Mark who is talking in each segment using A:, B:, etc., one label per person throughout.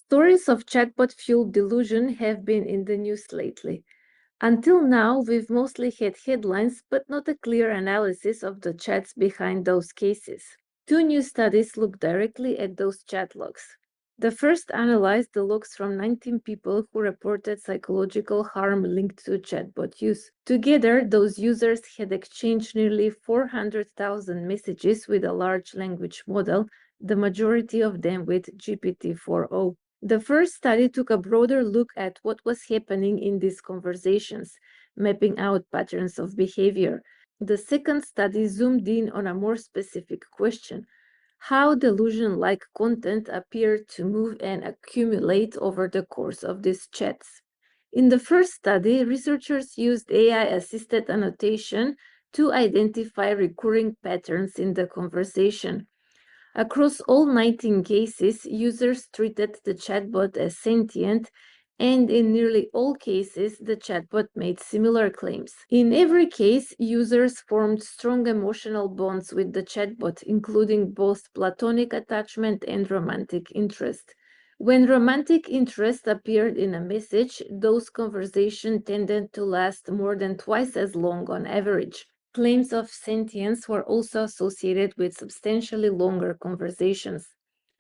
A: Stories of chatbot-fueled delusion have been in the news lately. Until now, we've mostly had headlines, but not a clear analysis of the chats behind those cases. Two new studies look directly at those chat logs. The first analyzed the logs from 19 people who reported psychological harm linked to chatbot use. Together, those users had exchanged nearly 400,000 messages with a large language model, the majority of them with GPT-4o. The first study took a broader look at what was happening in these conversations, mapping out patterns of behavior. The second study zoomed in on a more specific question: how delusion-like content appeared to move and accumulate over the course of these chats. In the first study, researchers used AI-assisted annotation to identify recurring patterns in the conversation. Across all 19 cases, users treated the chatbot as sentient, and in nearly all cases, the chatbot made similar claims. In every case, users formed strong emotional bonds with the chatbot, including both platonic attachment and romantic interest. When romantic interest appeared in a message, those conversations tended to last more than twice as long on average. Claims of sentience were also associated with substantially longer conversations.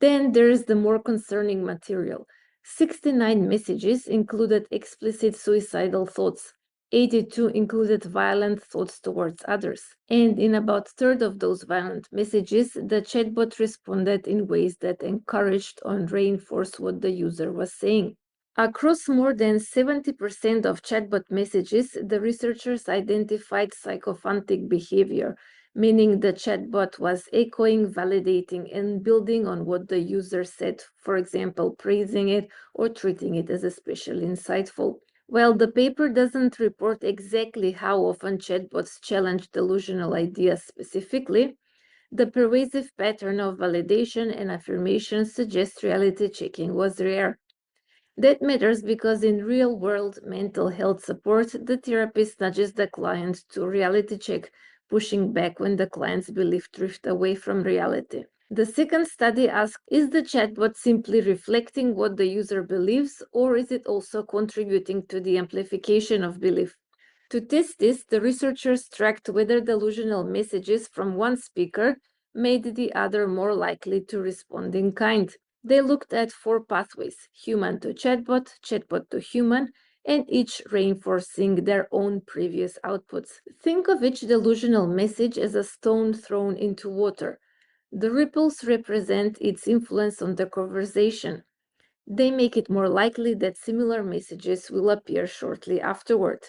A: Then there's the more concerning material. 69 messages included explicit suicidal thoughts. 82 included violent thoughts towards others. And in about a third of those violent messages, the chatbot responded in ways that encouraged or reinforced what the user was saying. Across more than 70% of chatbot messages, the researchers identified sycophantic behavior, meaning the chatbot was echoing, validating, and building on what the user said, for example, praising it or treating it as especially insightful. While the paper doesn't report exactly how often chatbots challenge delusional ideas specifically, the pervasive pattern of validation and affirmation suggests reality checking was rare. That matters because in real-world mental health support, the therapist nudges the client to reality check, pushing back when the client's belief drifts away from reality. The second study asked, is the chatbot simply reflecting what the user believes, or is it also contributing to the amplification of belief? To test this, the researchers tracked whether delusional messages from one speaker made the other more likely to respond in kind. They looked at 4 pathways: human to chatbot, chatbot to human, and each reinforcing their own previous outputs. Think of each delusional message as a stone thrown into water. The ripples represent its influence on the conversation. They make it more likely that similar messages will appear shortly afterward.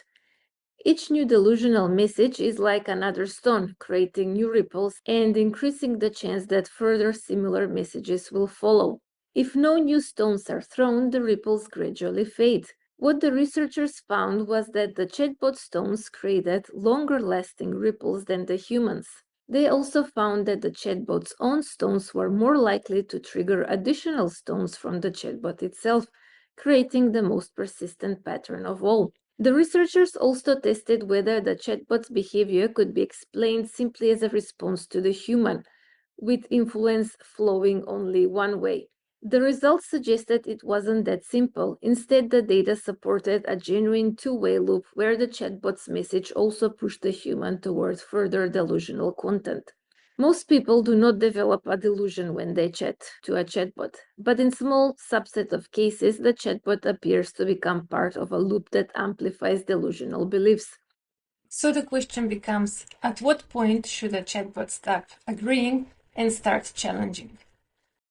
A: Each new delusional message is like another stone, creating new ripples and increasing the chance that further similar messages will follow. If no new stones are thrown, the ripples gradually fade. What the researchers found was that the chatbot stones created longer-lasting ripples than the humans. They also found that the chatbot's own stones were more likely to trigger additional stones from the chatbot itself, creating the most persistent pattern of all. The researchers also tested whether the chatbot's behavior could be explained simply as a response to the human, with influence flowing only one way. The results suggested it wasn't that simple. Instead, the data supported a genuine two-way loop where the chatbot's message also pushed the human towards further delusional content. Most people do not develop a delusion when they chat to a chatbot, but in small subset of cases, the chatbot appears to become part of a loop that amplifies delusional beliefs.
B: So the question becomes, at what point should a chatbot stop agreeing and start challenging?